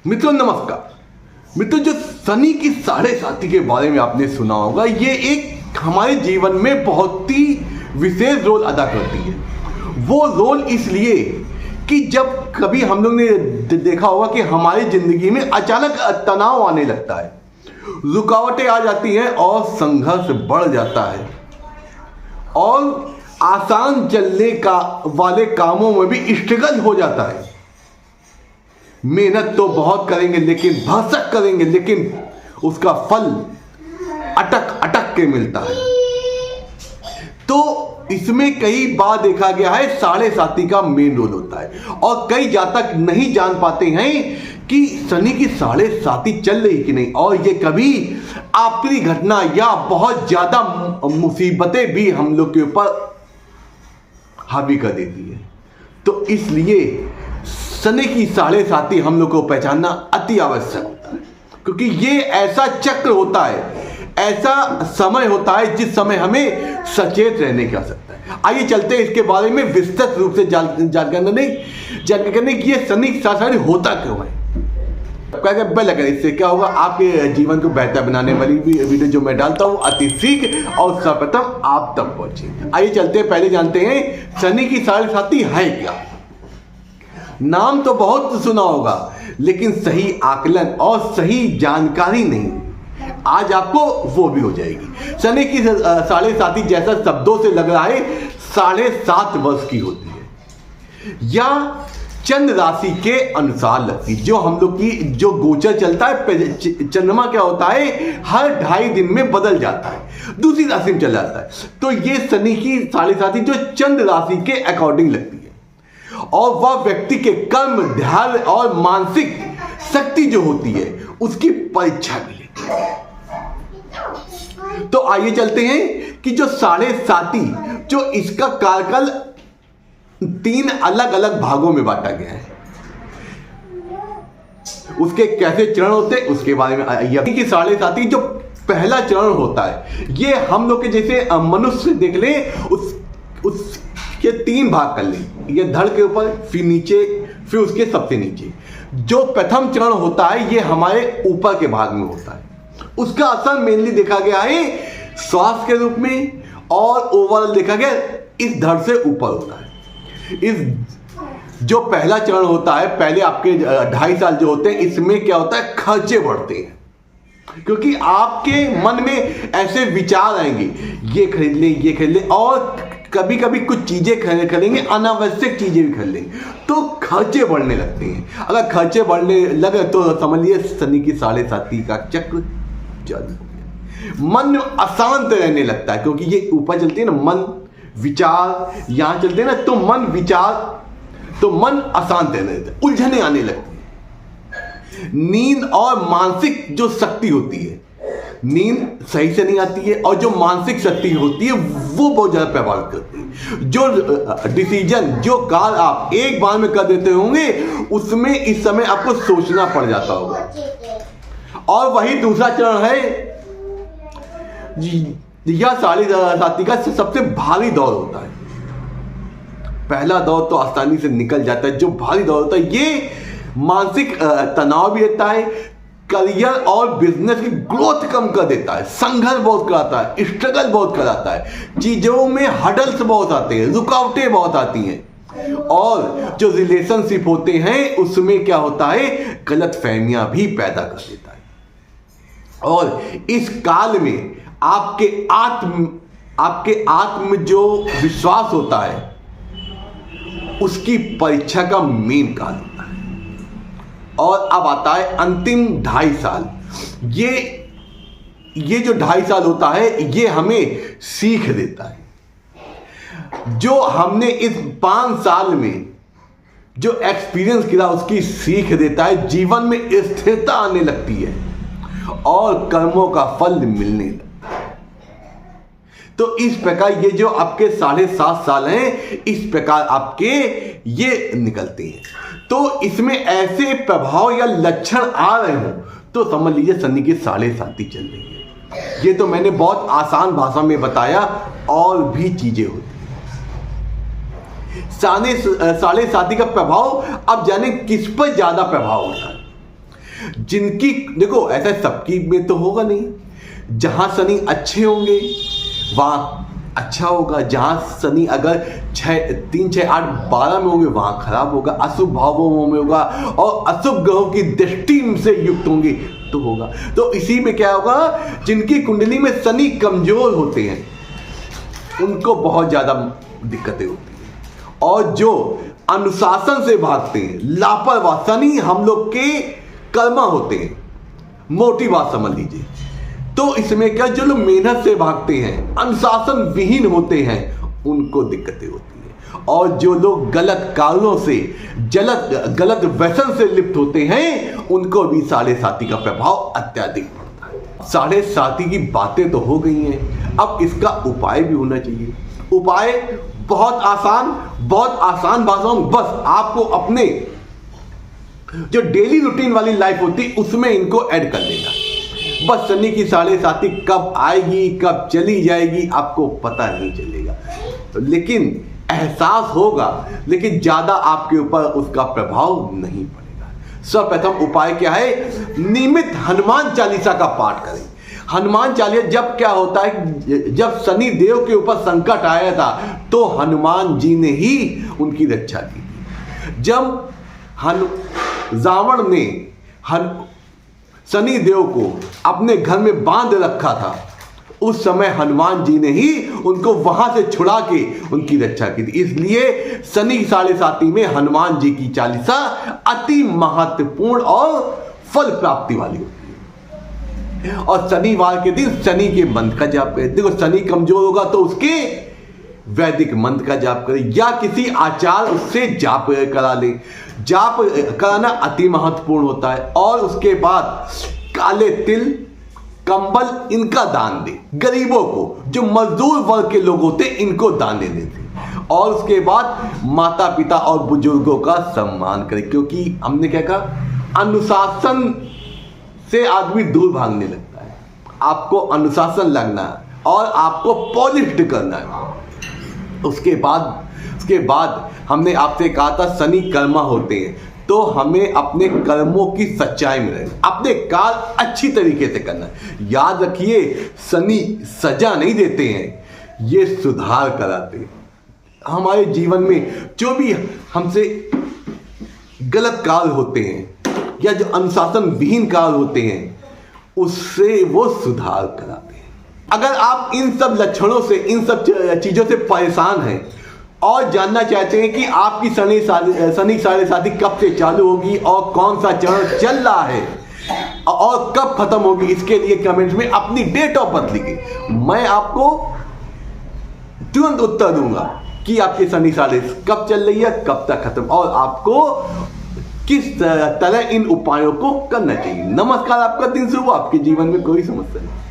मित्रों नमस्कार। मित्रों, जो शनि की साढ़े साथी के बारे में आपने सुना होगा, ये एक हमारे जीवन में बहुत ही विशेष रोल अदा करती है। वो रोल इसलिए कि जब कभी हम लोग ने देखा होगा कि हमारी जिंदगी में अचानक तनाव आने लगता है, रुकावटें आ जाती हैं और संघर्ष बढ़ जाता है और आसान चलने का वाले कामों में भी स्ट्रगल हो जाता है। मेहनत तो बहुत करेंगे, लेकिन भरसक करेंगे, लेकिन उसका फल अटक अटक के मिलता है। तो इसमें कई बार देखा गया है साढ़े साथी का मेन रोल होता है और कई जातक नहीं जान पाते हैं कि शनि की साढ़े साथी चल रही कि नहीं, और ये कभी आपकी घटना या बहुत ज्यादा मुसीबतें भी हम लोग के ऊपर हावी कर देती है। तो इसलिए शनि की साढ़े साथी हम लोग को पहचानना अति आवश्यक होता है, क्योंकि ये ऐसा चक्र होता है, ऐसा समय होता है जिस समय हमें सचेत रहने की आवश्यकता है। आइए चलते हैं इसके बारे में विस्तृत रूप से जानकारी करने की ये शनि की साढ़े साथी होता क्यों है। बेल आइकन, इससे क्या होगा, आपके जीवन को बेहतर बनाने वाली वीडियो जो मैं डालता हूँ अति शीघ्र और सर्वप्रथम आप तक पहुंचे। आइए चलते हैं, पहले जानते हैं शनि की साढ़े साथी है क्या। नाम तो बहुत सुना होगा, लेकिन सही आकलन और सही जानकारी नहीं। आज आपको वो भी हो जाएगी। शनि की साढ़े साथी जैसा शब्दों से लग रहा है 7.5 वर्ष की होती है या चंद्र राशि के अनुसार लगती। जो हम लोग की जो गोचर चलता है, चंद्रमा क्या होता है, हर 2.5 दिन में बदल जाता है, दूसरी राशि में चला जाता है। तो ये शनि की साढ़े साथी जो चंद्र राशि के अकॉर्डिंग लगती है और वह व्यक्ति के कर्म, ध्यान और मानसिक शक्ति जो होती है उसकी परीक्षा भी लेती है। तो आइए चलते हैं कि जो साढ़े साथी, जो इसका कार्यकाल 3 अलग अलग भागों में बांटा गया है, उसके कैसे चरण होते हैं उसके बारे में आइए। कि साढ़े साथी जो पहला चरण होता है, ये हम लोग के जैसे मनुष्य देख ले, उसके 3 भाग कर ले। ये धड़ के ऊपर, फिर नीचे, फिर उसके सबसे नीचे। जो प्रथम चरण होता है ये हमारे ऊपर के भाग में होता है। उसका असर मेनली देखा गया है श्वास के रूप में, और ओवरऑल देखा गया इस धड़ से ऊपर होता है। इस जो पहला चरण होता है, पहले आपके 2.5 साल जो होते हैं, इसमें क्या होता है, खर्चे बढ़ते हैं, क्योंकि आपके मन में ऐसे विचार आएंगे, ये खरीद ले, ये खरीद ले, और कभी कभी कुछ चीजें खरीदेंगे, अनावश्यक चीजें भी खरीद लेंगे, तो खर्चे बढ़ने लगते हैं। अगर खर्चे बढ़ने लगे तो समझ लीजिए शनि की साढ़े साथी का चक्र चालू हो गया। मन अशांत रहने लगता है, क्योंकि ये ऊपर चलती है ना, मन विचार यहां चलते हैं ना, तो मन विचार, तो मन अशांत रहने लगता है, उलझने आने लगती है। नींद और मानसिक जो शक्ति होती है, नींद सही से नहीं आती है, और जो मानसिक शक्ति होती है वो बहुत ज्यादा प्रभावित करती है। जो डिसीजन, जो कार्य आप एक बार में कर देते होंगे, उसमें इस समय आपको सोचना पड़ जाता होगा। और वही दूसरा चरण है, यह साढ़े साथी का सबसे भारी दौर होता है। पहला दौर तो आसानी से निकल जाता है। जो भारी दौर होता है ये मानसिक तनाव भी रहता है, करियर और बिजनेस की ग्रोथ कम कर देता है, संघर्ष बहुत कराता है, स्ट्रगल बहुत कराता है, चीजों में हडल्स बहुत आते हैं, रुकावटें बहुत आती हैं, और जो रिलेशनशिप होते हैं उसमें क्या होता है, गलत फहमियां भी पैदा कर देता है। और इस काल में आपके आत्म जो विश्वास होता है उसकी परीक्षा का मेन काल होता है। और अब आता है अंतिम 2.5 साल। ये जो 2.5 साल होता है ये हमें सीख देता है। जो हमने इस 5 साल में जो एक्सपीरियंस किया उसकी सीख देता है। जीवन में स्थिरता आने लगती है और कर्मों का फल मिलने लगता है। तो इस प्रकार ये जो आपके 7.5 साल हैं, इस प्रकार आपके ये निकलते हैं। तो इसमें ऐसे प्रभाव या लक्षण आ रहे हो तो समझ लीजिए शनि की साढ़े साथी चल रही है। ये तो मैंने बहुत आसान भाषा में बताया, और भी चीजें होती हैं। साढ़े साथी का प्रभाव अब जाने किस पर ज्यादा प्रभाव होता है। जिनकी, देखो ऐसा सबकी में तो होगा नहीं, जहां शनि अच्छे होंगे वहां अच्छा होगा, जहां शनि अगर 3, 6, 8, 12 में होंगे वहां खराब होगा, अशुभ भावों में होगा और अशुभ ग्रहों की दृष्टि से युक्त होंगे तो होगा। तो इसी में क्या होगा, जिनकी कुंडली में शनि कमजोर होते हैं उनको बहुत ज्यादा दिक्कतें होती हैं, और जो अनुशासन से भागते हैं, लापरवाह, शनि हम लोग के कर्मा होते हैं, मोटी बात समझ लीजिए। तो इसमें क्या, जो लोग मेहनत से भागते हैं, अनुशासन विहीन होते हैं, उनको दिक्कतें होती हैं, और जो लोग गलत कारणों से, गलत व्यसन से लिप्त होते हैं, उनको भी साढ़े साथी का प्रभाव अत्यधिक पड़ता है। साढ़े साथी की बातें तो हो गई हैं, अब इसका उपाय भी होना चाहिए। उपाय बहुत आसान भाषाओं में, बस आपको अपने जो डेली रूटीन वाली लाइफ होती उसमें इनको ऐड कर लेना। बस शनि की साढ़े साथी कब आएगी कब चली जाएगी आपको पता नहीं चलेगा, लेकिन एहसास होगा, लेकिन ज्यादा आपके ऊपर उसका प्रभाव नहीं पड़ेगा। सर्वप्रथम उपाय क्या है, नियमित हनुमान चालीसा का पाठ करें। हनुमान चालीसा जब क्या होता है, जब शनि देव के ऊपर संकट आया था तो हनुमान जी ने ही उनकी रक्षा की थी। जब रावण ने शनि देव को अपने घर में बांध रखा था, उस समय हनुमान जी ने ही उनको वहां से छुड़ा के उनकी रक्षा की थी। इसलिए शनि साढ़े साथी में हनुमान जी की चालीसा अति महत्वपूर्ण और फल प्राप्ति वाली होती है। और शनिवार के दिन शनि के मंत्र का जाप करें। देखो शनि कमजोर होगा तो उसके वैदिक मंत्र का जाप करें, या किसी आचार्य उससे जाप करा ले। जाप कराना अति महत्वपूर्ण होता है। और उसके बाद काले तिल, कंबल इनका दान दे गरीबों को, जो मजदूर वर्ग के लोग होते इनको दान दे देते। और उसके बाद माता पिता और बुजुर्गों का सम्मान करें, क्योंकि हमने क्या कहा, अनुशासन से आदमी दूर भागने लगता है। आपको अनुशासन लगना है और आपको पॉलिश करना है। उसके बाद हमने आपसे कहा था शनि कर्मा होते हैं, तो हमें अपने कर्मों की सच्चाई में रहना, अपने कार्य अच्छी तरीके से करना है। याद रखिए, शनि सजा नहीं देते हैं, ये सुधार कराते हैं। हमारे जीवन में जो भी हमसे गलत कार्य होते हैं या जो अनुशासन विहीन कार्य होते हैं, उससे वो सुधार कराते हैं। अगर आप इन सब लक्षणों से, इन सब चीजों से परेशान हैं और जानना चाहते हैं कि आपकी शनि साढ़े साथी कब से चालू होगी और कौन सा चरण चल रहा है और कब खत्म होगी, इसके लिए कमेंट्स में अपनी डेट ऑफ बर्थ लिखिए। मैं आपको तुरंत उत्तर दूंगा कि आपकी शनि साढ़े कब चल रही है, कब तक खत्म, और आपको किस तरह इन उपायों को करना चाहिए। नमस्कार, आपका दिन शुभ हो, आपके जीवन में कोई समस्या नहीं।